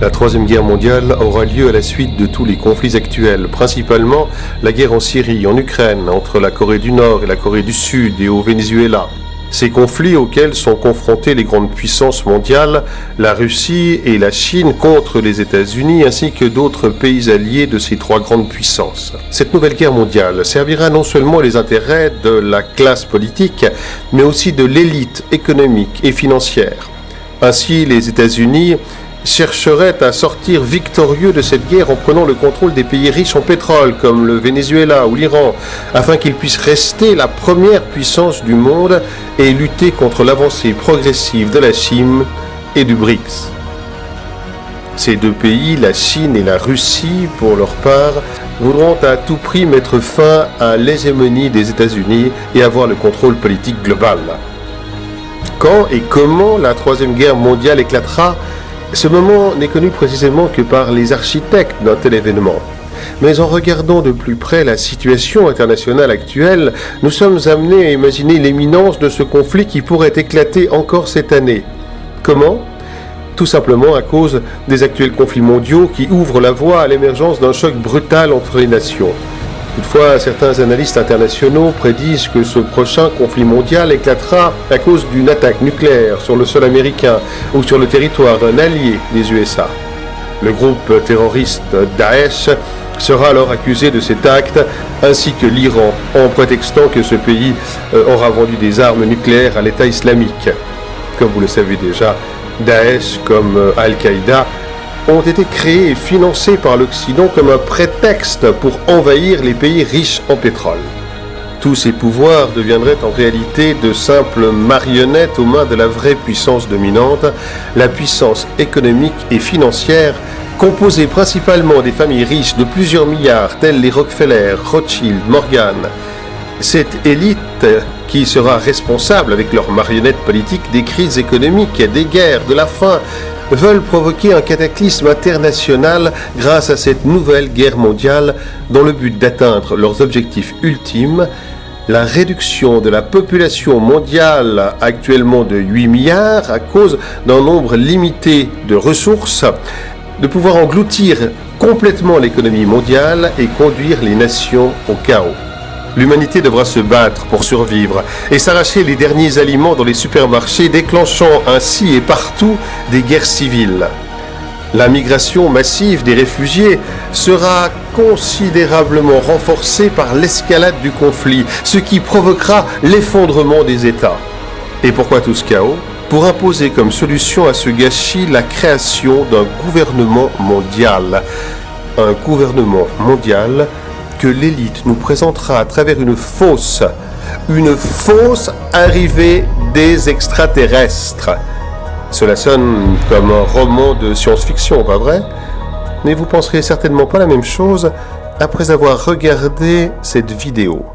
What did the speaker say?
La Troisième Guerre mondiale aura lieu à la suite de tous les conflits actuels, principalement la guerre en Syrie, en Ukraine, entre la Corée du Nord et la Corée du Sud et au Venezuela. Ces conflits auxquels sont confrontées les grandes puissances mondiales, la Russie et la Chine contre les États-Unis ainsi que d'autres pays alliés de ces trois grandes puissances. Cette nouvelle guerre mondiale servira non seulement les intérêts de la classe politique, mais aussi de l'élite économique et financière. Ainsi, les États-Unis chercherait à sortir victorieux de cette guerre en prenant le contrôle des pays riches en pétrole comme le Venezuela ou l'Iran, afin qu'ils puissent rester la première puissance du monde et lutter contre l'avancée progressive de la Chine et du BRICS. Ces deux pays, la Chine et la Russie, pour leur part, voudront à tout prix mettre fin à l'hégémonie des États-Unis et avoir le contrôle politique global. Quand et comment la Troisième Guerre mondiale éclatera, ce moment n'est connu précisément que par les architectes d'un tel événement. Mais en regardant de plus près la situation internationale actuelle, nous sommes amenés à imaginer l'imminence de ce conflit qui pourrait éclater encore cette année. Comment ? Tout simplement à cause des actuels conflits mondiaux qui ouvrent la voie à l'émergence d'un choc brutal entre les nations. Toutefois, certains analystes internationaux prédisent que ce prochain conflit mondial éclatera à cause d'une attaque nucléaire sur le sol américain ou sur le territoire d'un allié des USA. Le groupe terroriste Daesh sera alors accusé de cet acte, ainsi que l'Iran, en prétextant que ce pays aura vendu des armes nucléaires à l'État islamique. Comme vous le savez déjà, Daesh, comme Al-Qaïda, ont été créés et financés par l'Occident comme un prétexte pour envahir les pays riches en pétrole. Tous ces pouvoirs deviendraient en réalité de simples marionnettes aux mains de la vraie puissance dominante, la puissance économique et financière, composée principalement des familles riches de plusieurs milliards, telles les Rockefeller, Rothschild, Morgan. Cette élite qui sera responsable avec leurs marionnettes politiques des crises économiques, des guerres, de la faim, veulent provoquer un cataclysme international grâce à cette nouvelle guerre mondiale dans le but d'atteindre leurs objectifs ultimes, la réduction de la population mondiale actuellement de 8 milliards à cause d'un nombre limité de ressources, de pouvoir engloutir complètement l'économie mondiale et conduire les nations au chaos. L'humanité devra se battre pour survivre et s'arracher les derniers aliments dans les supermarchés, déclenchant ainsi et partout des guerres civiles. La migration massive des réfugiés sera considérablement renforcée par l'escalade du conflit, ce qui provoquera l'effondrement des États. Et pourquoi tout ce chaos ? Pour imposer comme solution à ce gâchis la création d'un gouvernement mondial. Un gouvernement mondial que l'élite nous présentera à travers une fausse arrivée des extraterrestres. Cela sonne comme un roman de science-fiction, pas vrai ? Mais vous penserez certainement pas la même chose après avoir regardé cette vidéo.